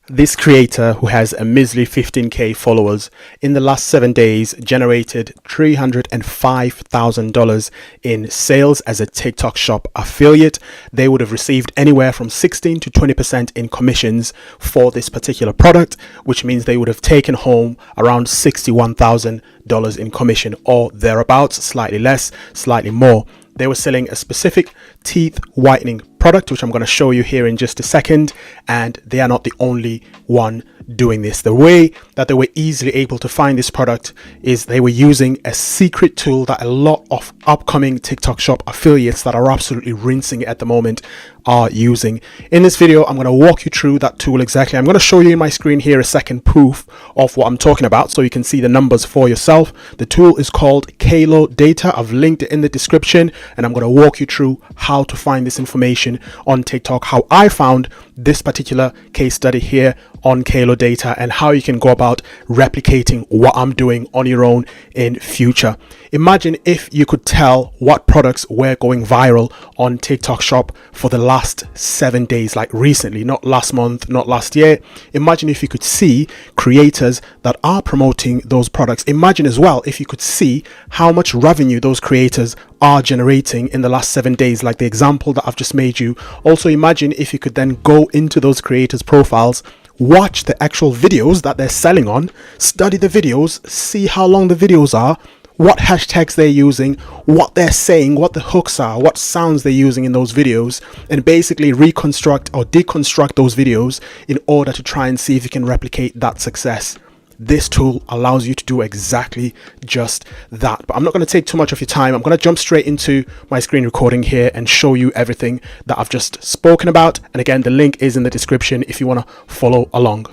This creator, who has a measly 15k followers, in the last 7 days generated $305,000 in sales as a TikTok shop affiliate. They would have received anywhere from 16 to 20% in commissions for this particular product, which means they would have taken home around $61,000 in commission or thereabouts, slightly less, slightly more. They were selling a specific teeth whitening product, which I'm going to show you here in just a second, and they are not the only one doing this. The way that they were easily able to find this product is they were using a secret tool that a lot of upcoming TikTok shop affiliates that are absolutely rinsing it at the moment are using. In this video, I'm going to walk you through that tool exactly. I'm going to show you in my screen here a second proof of what I'm talking about so you can see the numbers for yourself. The tool is called DECODED. I've linked it in the description, and I'm going to walk you through how to find this information on TikTok, how I found this particular case study here on DECODED, and how you can go about replicating what I'm doing on your own in future. Imagine if you could tell what products were going viral on TikTok shop for the last 7 days, like recently, not last month, not last year. Imagine if you could see creators that are promoting those products. Imagine as well if you could see how much revenue those creators are generating in the last 7 days, like the example that I've just made you. Also imagine if you could then go into those creators' profiles, watch the actual videos that they're selling on, study the videos, see how long the videos are, what hashtags they're using, what they're saying, what the hooks are, what sounds they're using in those videos, and basically reconstruct or deconstruct those videos in order to try and see if you can replicate that success. This tool allows you to do exactly just that. But I'm not going to take too much of your time. I'm going to jump straight into my screen recording here and show you everything that I've just spoken about. And again, the link is in the description if you want to follow along.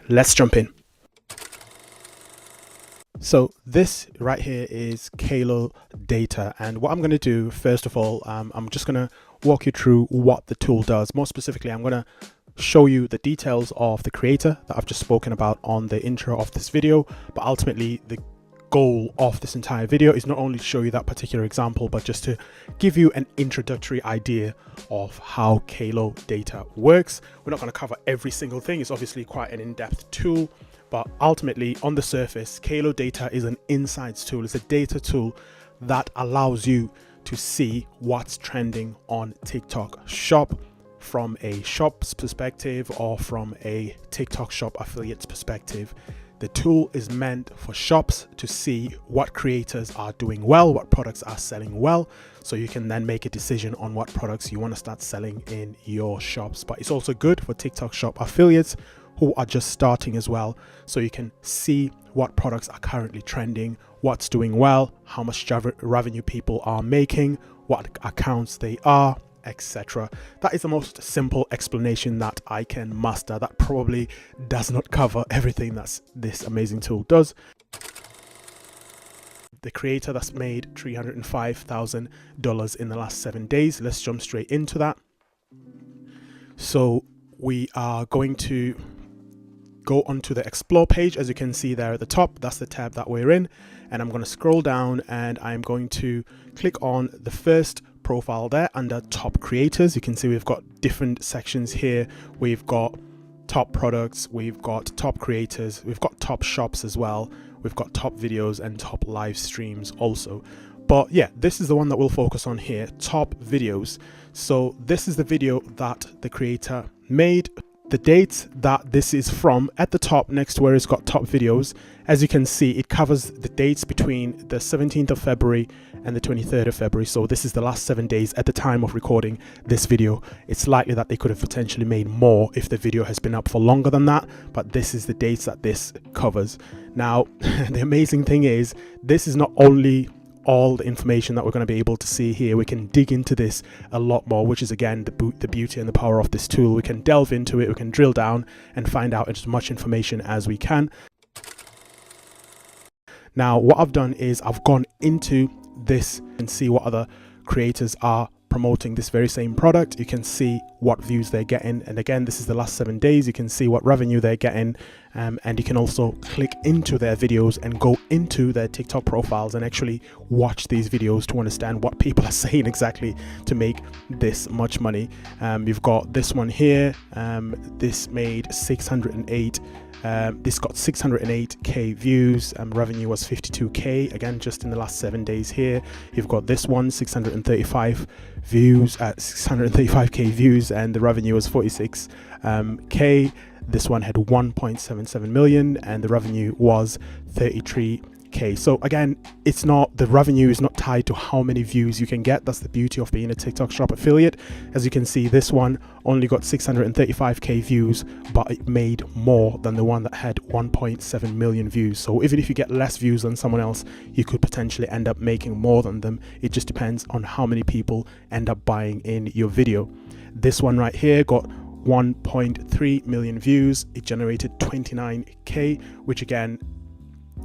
Let's jump in. So this right here is DECODED, and what I'm going to do first of all, I'm just going to walk you through what the tool does. More specifically, I'm going to show you the details of the creator that I've just spoken about on the intro of this video. But ultimately, the goal of this entire video is not only to show you that particular example, but just to give you an introductory idea of how DECODED works. We're not going to cover every single thing. It's obviously quite an in-depth tool, but ultimately on the surface, DECODED is an insights tool. It's a data tool that allows you to see what's trending on TikTok shop from a shop's perspective or from a TikTok shop affiliate's perspective. The tool is meant for shops to see what creators are doing well, what products are selling well, so you can then make a decision on what products you want to start selling in your shops. But it's also good for TikTok shop affiliates who are just starting as well, so you can see what products are currently trending, what's doing well, how much revenue people are making, what accounts they are, etc. That is the most simple explanation that I can master. That probably does not cover everything that this amazing tool does. The creator that's made $305,000 in the last 7 days. Let's jump straight into that. So we are going to go onto the explore page. As you can see there at the top, that's the tab that we're in, and I'm going to scroll down and I'm going to click on the first profile there under top creators. You can see we've got different sections here. We've got top products, we've got top creators, we've got top shops as well, we've got top videos and top live streams also. But yeah, this is the one that we'll focus on here, top videos. So this is the video that the creator made. The date that this is from at the top next to where it's got top videos, as you can see, it covers the dates between the 17th of February and the 23rd of February. So this is the last 7 days at the time of recording this video. It's likely that they could have potentially made more if the video has been up for longer than that, but this is the dates that this covers. Now, the amazing thing is, this is not only all the information that we're going to be able to see here. We can dig into this a lot more, which is again the beauty and the power of this tool. We can delve into it, we can drill down and find out as much information as we can. Now what I've done is I've gone into this and see what other creators are promoting this very same product. You can see what views they're getting, and again, this is the last 7 days. You can see what revenue they're getting, and you can also click into their videos and go into their TikTok profiles and actually watch these videos to understand what people are saying exactly to make this much money. You've got this one here. This made 608. This got 608k views, revenue was 52k, again just in the last 7 days here. You've got this one, 635 views at 635k views, and the revenue was 46k. This one had 1.77 million and the revenue was 33k. So again, it's not, the revenue is not tied to how many views you can get. That's the beauty of being a TikTok shop affiliate. As you can see, this one only got 635k views, but it made more than the one that had 1.7 million views. So even if you get less views than someone else, you could potentially end up making more than them. It just depends on how many people end up buying in your video. This one right here got 1.3 million views. It generated 29k, which again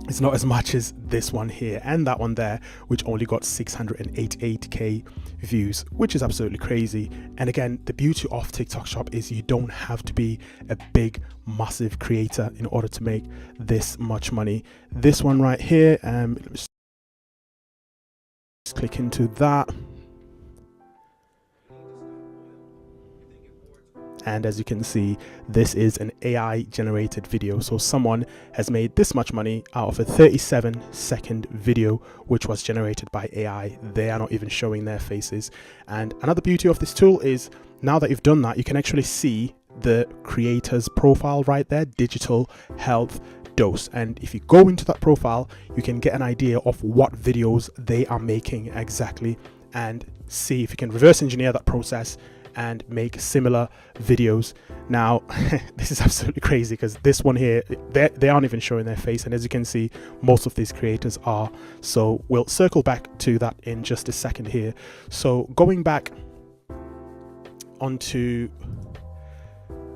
is not as much as this one here and that one there, which only got 688k views, which is absolutely crazy. And again, the beauty of TikTok shop is you don't have to be a big massive creator in order to make this much money. This one right here, let me just click into that. And as you can see, this is an AI generated video. So someone has made this much money out of a 37-second video, which was generated by AI. They are not even showing their faces. And another beauty of this tool is now that you've done that, you can actually see the creator's profile right there, digital health dose. And if you go into that profile, you can get an idea of what videos they are making exactly and see if you can reverse engineer that process and make similar videos. Now this is absolutely crazy because this one here, they aren't even showing their face, and as you can see, most of these creators are. So we'll circle back to that in just a second here. So going back onto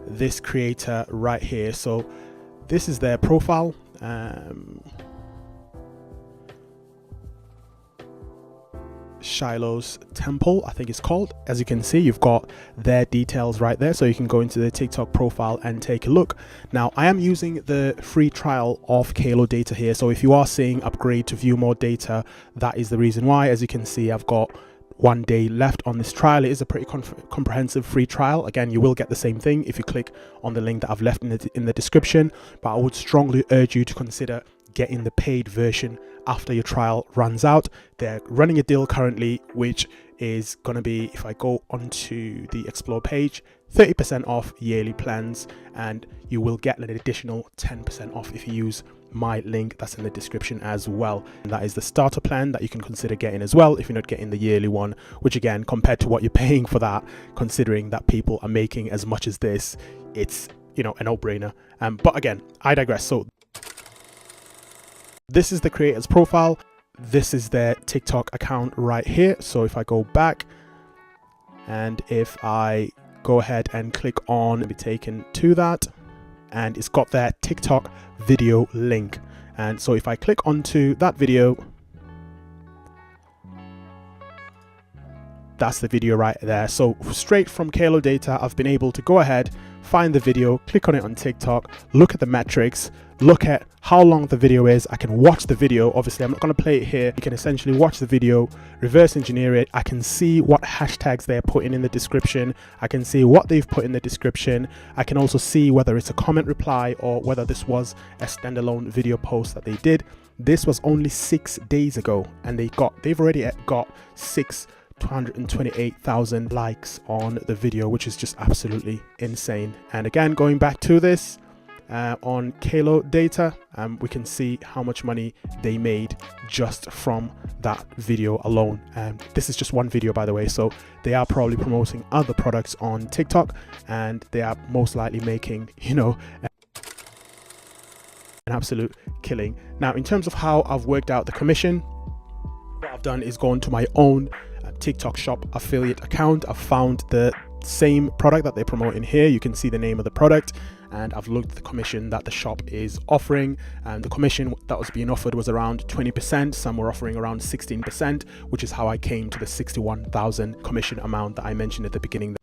this creator right here, so this is their profile. Shiloh's Temple, I think it's called. As you can see, you've got their details right there, so you can go into the TikTok profile and take a look. Now I am using the free trial of Kalo data here, so if you are seeing upgrade to view more data, that is the reason why. As you can see, I've got 1 day left on this trial. It is a pretty comprehensive free trial. Again, you will get the same thing if you click on the link that I've left in the description, but I would strongly urge you to consider getting the paid version after your trial runs out. They're running a deal currently, which is going to be, if I go onto the explore page, 30% off yearly plans, and you will get an additional 10% off if you use my link that's in the description as well. And that is the starter plan that you can consider getting as well if you're not getting the yearly one, which again, compared to what you're paying for that, considering that people are making as much as this, it's, you know, a no-brainer. But again, I digress. So this is the creator's profile. This is their TikTok account right here. So if I go back and if I go ahead and click on, be taken to that, and it's got their TikTok video link. And so if I click onto that video, that's the video right there. So straight from Kalo data, I've been able to go ahead, find the video, click on it on TikTok, look at the metrics, look at how long the video is. I can watch the video. Obviously, I'm not going to play it here. You can essentially watch the video, reverse engineer it. I can see what hashtags they're putting in the description. I can see what they've put in the description. I can also see whether it's a comment reply or whether this was a standalone video post that they did. This was only 6 days ago, and they've already got 228,000 likes on the video, which is just absolutely insane. And again, going back to this on Kalo data, we can see how much money they made just from that video alone. And this is just one video, by the way, so they are probably promoting other products on TikTok, and they are most likely making, you know, an absolute killing. Now, in terms of how I've worked out the commission, what I've done is gone to my own TikTok shop affiliate account. I've found the same product that they promote in here. You can see the name of the product, and I've looked at the commission that the shop is offering, and the commission that was being offered was around 20%. Some were offering around 16%, which is how I came to the 61,000 commission amount that I mentioned at the beginning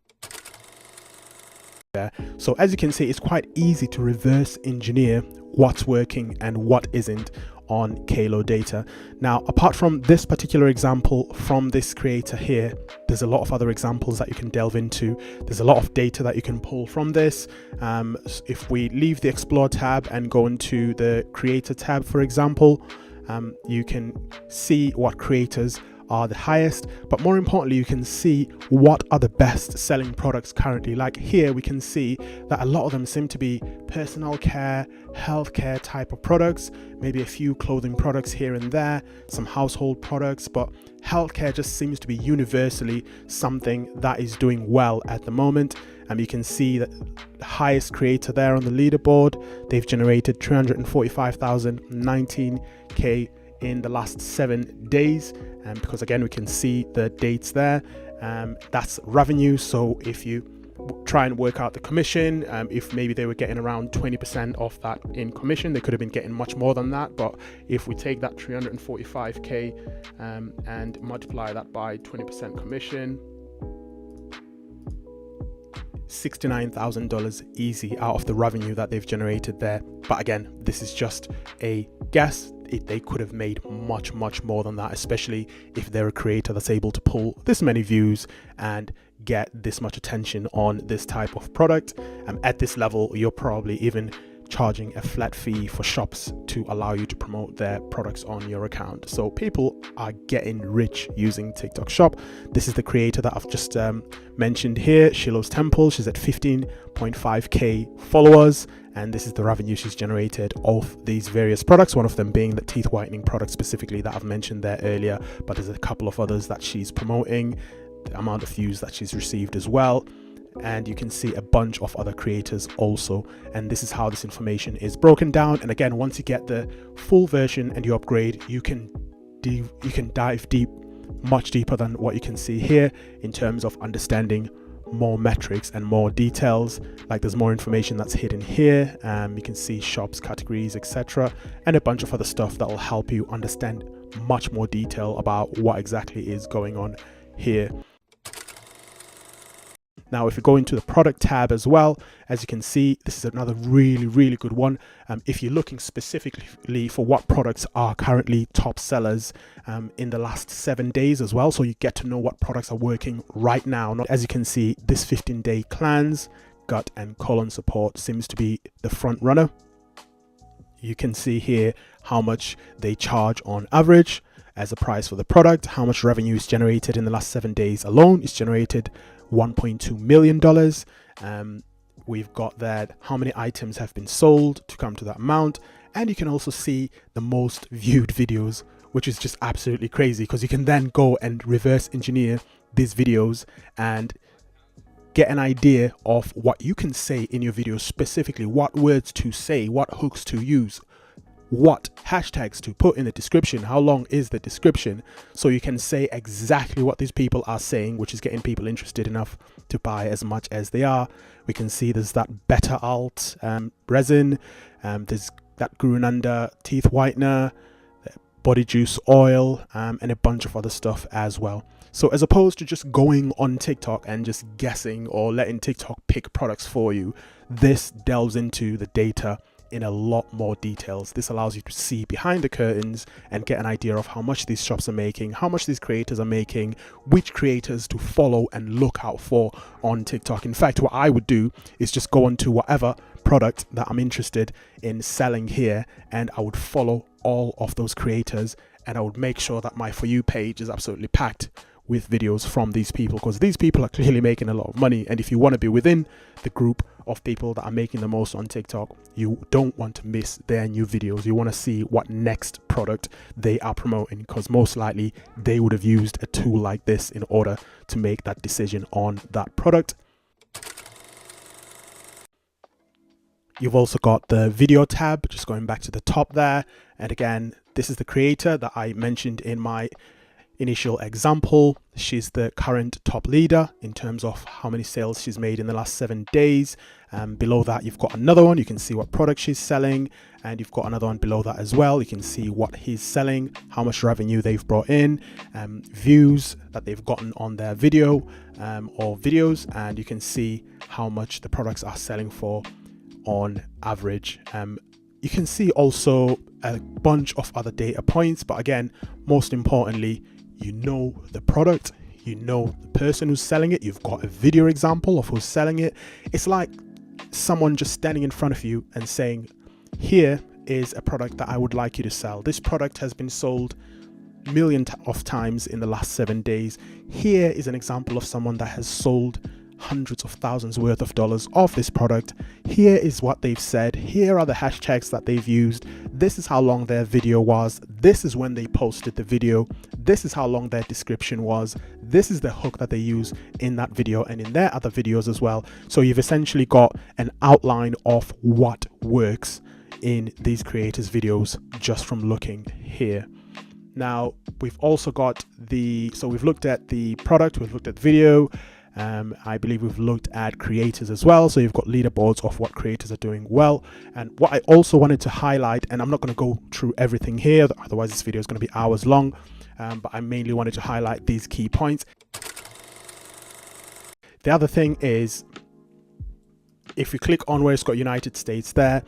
there. So as you can see, it's quite easy to reverse engineer what's working and what isn't on Kalo data. Now, apart from this particular example from this creator here, there's a lot of other examples that you can delve into. There's a lot of data that you can pull from this. If we leave the Explore tab and go into the Creator tab, for example, you can see what creators are the highest, but more importantly, you can see what are the best selling products currently. Like here, we can see that a lot of them seem to be personal care, healthcare type of products, maybe a few clothing products here and there, some household products, but healthcare just seems to be universally something that is doing well at the moment. And you can see that the highest creator there on the leaderboard, they've generated 345,019K in the last 7 days, because again we can see the dates there. That's revenue. So if you try and work out the commission, if maybe they were getting around 20% of that in commission, they could have been getting much more than that. But if we take that 345K and multiply that by 20% commission, $69,000 easy out of the revenue that they've generated there. But again, this is just a guess. They could have made much more than that, especially if they're a creator that's able to pull this many views and get this much attention on this type of product. At this level, you're probably even charging a flat fee for shops to allow you to promote their products on your account. So people are getting rich using TikTok Shop. This is the creator that I've just mentioned here, Shiloh's Temple. She's at 15.5k followers, and this is the revenue she's generated off these various products, one of them being the teeth whitening product specifically that I've mentioned there earlier, but there's a couple of others that she's promoting, the amount of views that she's received as well. And you can see a bunch of other creators also, and this is how this information is broken down. And again, once you get the full version and you upgrade, you can dive deep, much deeper than what you can see here in terms of understanding more metrics and more details. Like there's more information that's hidden here. You can see shops, categories, etc., and a bunch of other stuff that will help you understand much more detail about what exactly is going on here. Now, if we go into the product tab as well, as you can see, this is another really good one. If you're looking specifically for what products are currently top sellers in the last 7 days as well, so you get to know what products are working right now. As you can see, this 15-day cleanse, gut and colon support seems to be the front runner. You can see here how much they charge on average as a price for the product, how much revenue is generated in the last 7 days alone. It's generated $1.2 million. We've got that how many items have been sold to come to that amount, and you can also see the most viewed videos, which is just absolutely crazy, because you can then go and reverse engineer these videos and get an idea of what you can say in your videos, specifically what words to say, what hooks to use, what hashtags to put in the description, how long is the description, so you can say exactly what these people are saying, which is getting people interested enough to buy as much as they are. We can see there's that Better Alt resin, there's that Grunanda teeth whitener, body juice oil, and a bunch of other stuff as well. So as opposed to just going on TikTok and just guessing or letting TikTok pick products for you, this delves into the data in a lot more details. This allows you to see behind the curtains and get an idea of how much these shops are making, how much these creators are making, which creators to follow and look out for on TikTok. In fact, what I would do is just go on to whatever product that I'm interested in selling here, and I would follow all of those creators, and I would make sure that my For You page is absolutely packed with videos from these people, because these people are clearly making a lot of money. And if you want to be within the group of people that are making the most on TikTok, you don't want to miss their new videos. You want to see what next product they are promoting, because most likely they would have used a tool like this in order to make that decision on that product. You've also got the video tab, just going back to the top there. And again, this is the creator that I mentioned in my initial example. She's the current top leader in terms of how many sales she's made in the last 7 days. Below that, you've got another one. You can see what product she's selling, and you've got another one below that as well. You can see what he's selling, how much revenue they've brought in, views that they've gotten on their video, or videos, and you can see how much the products are selling for on average. You can see also a bunch of other data points, but again, most importantly, you know the product, you know the person who's selling it, you've got a video example of who's selling it. It's like someone just standing in front of you and saying, here is a product that I would like you to sell. This product has been sold millions of times in the last 7 days. Here is an example of someone that has sold hundreds of thousands worth of dollars of this product. Here is what they've said. Here are the hashtags that they've used. This is how long their video was. This is when they posted the video. This is how long their description was. This is the hook that they use in that video and in their other videos as well. So you've essentially got an outline of what works in these creators' videos just from looking here. Now we've also got so we've looked at the product, we've looked at video, I believe we've looked at creators as well. So you've got leaderboards of what creators are doing well. And what I also wanted to highlight, and I'm not going to go through everything here, otherwise this video is going to be hours long, but I mainly wanted to highlight these key points. The other thing is, if you click on where it's got United States there,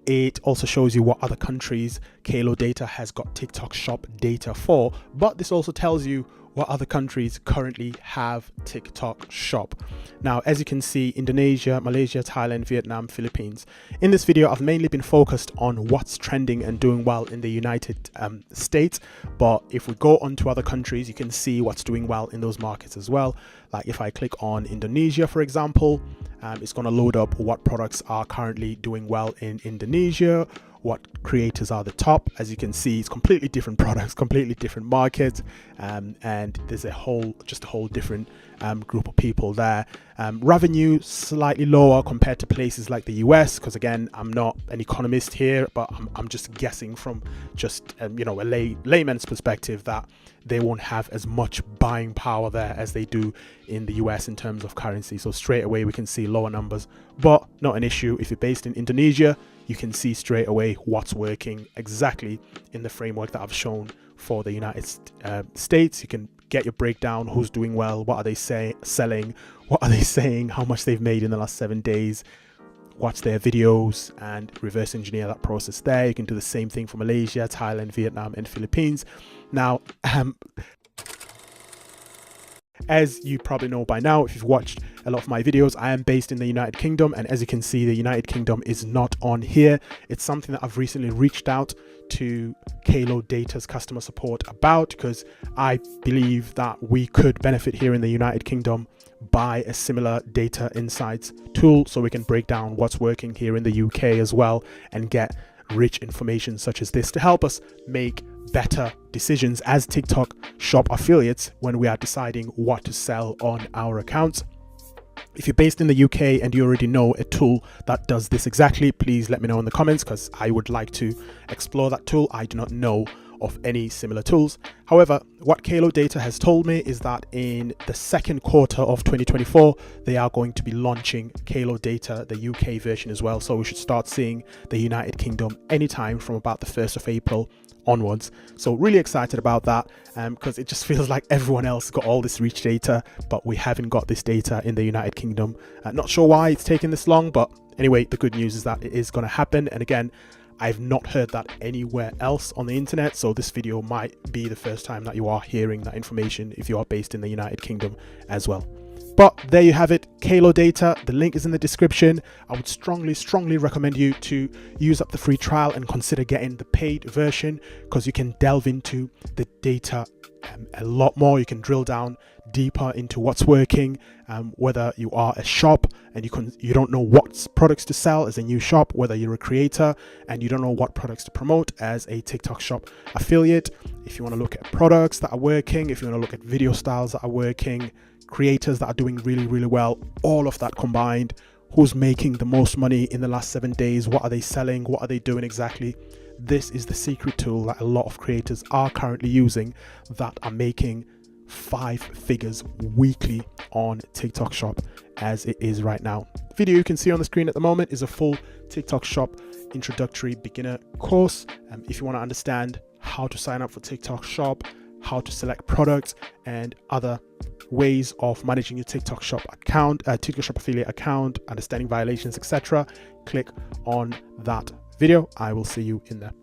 it also shows you what other countries Kalo Data has got TikTok Shop data for, but this also tells you what other countries currently have TikTok Shop. Now, as you can see, Indonesia, Malaysia, Thailand, Vietnam, Philippines. In this video, I've mainly been focused on what's trending and doing well in the United States. But if we go on to other countries, you can see what's doing well in those markets as well. Like if I click on Indonesia, for example, it's going to load up what products are currently doing well in Indonesia, what creators are the top. As you can see, it's completely different products, completely different markets, and there's a whole different group of people there. Revenue slightly lower compared to places like the US, because again, I'm not an economist here, but I'm just guessing from just a layman's perspective that they won't have as much buying power there as they do in the US in terms of currency. So straight away we can see lower numbers, but not an issue. If you're based in Indonesia, you can see straight away what's working exactly in the framework that I've shown for the United States. You can get your breakdown, who's doing well, what are they selling, what are they saying, how much they've made in the last 7 days, watch their videos and reverse engineer that process there. You can do the same thing for Malaysia, Thailand, Vietnam, and Philippines. Now, as you probably know by now, if you've watched a lot of my videos, I am based in the United Kingdom, and as you can see, the United Kingdom is not on here. It's something that I've recently reached out to Kalo Data's customer support about, because I believe that we could benefit here in the United Kingdom by a similar data insights tool, so we can break down what's working here in the UK as well and get rich information such as this to help us make better decisions as TikTok Shop affiliates when we are deciding what to sell on our accounts. If you're based in the UK and you already know a tool that does this exactly, please let me know in the comments, because I would like to explore that tool. I do not know of any similar tools. However, what Kalo Data has told me is that in the second quarter of 2024, they are going to be launching Kalo Data, the UK version as well. So we should start seeing the United Kingdom anytime from about the 1st of April onwards. So really excited about that, because it just feels like everyone else got all this reach data, but we haven't got this data in the United Kingdom. Not sure why it's taking this long, but anyway, the good news is that it is going to happen. And again, I've not heard that anywhere else on the internet, so this video might be the first time that you are hearing that information if you are based in the United Kingdom as well. But there you have it, Kalo Data. The link is in the description. I would strongly recommend you to use up the free trial and consider getting the paid version, because you can delve into the data a lot more. You can drill down deeper into what's working, whether you are a shop and you don't know what products to sell as a new shop, whether you're a creator and you don't know what products to promote as a TikTok Shop affiliate. If you want to look at products that are working, if you want to look at video styles that are working, creators that are doing really well, all of that combined, who's making the most money in the last 7 days, what are they selling, what are they doing exactly. This is the secret tool that a lot of creators are currently using that are making 5 figures weekly on TikTok Shop as it is right now. The video you can see on the screen at the moment is a full TikTok Shop introductory beginner course. If you want to understand how to sign up for TikTok Shop, how to select products, and other ways of managing your TikTok shop account, TikTok shop affiliate account, understanding violations, etc., click on that video. I will see you in there.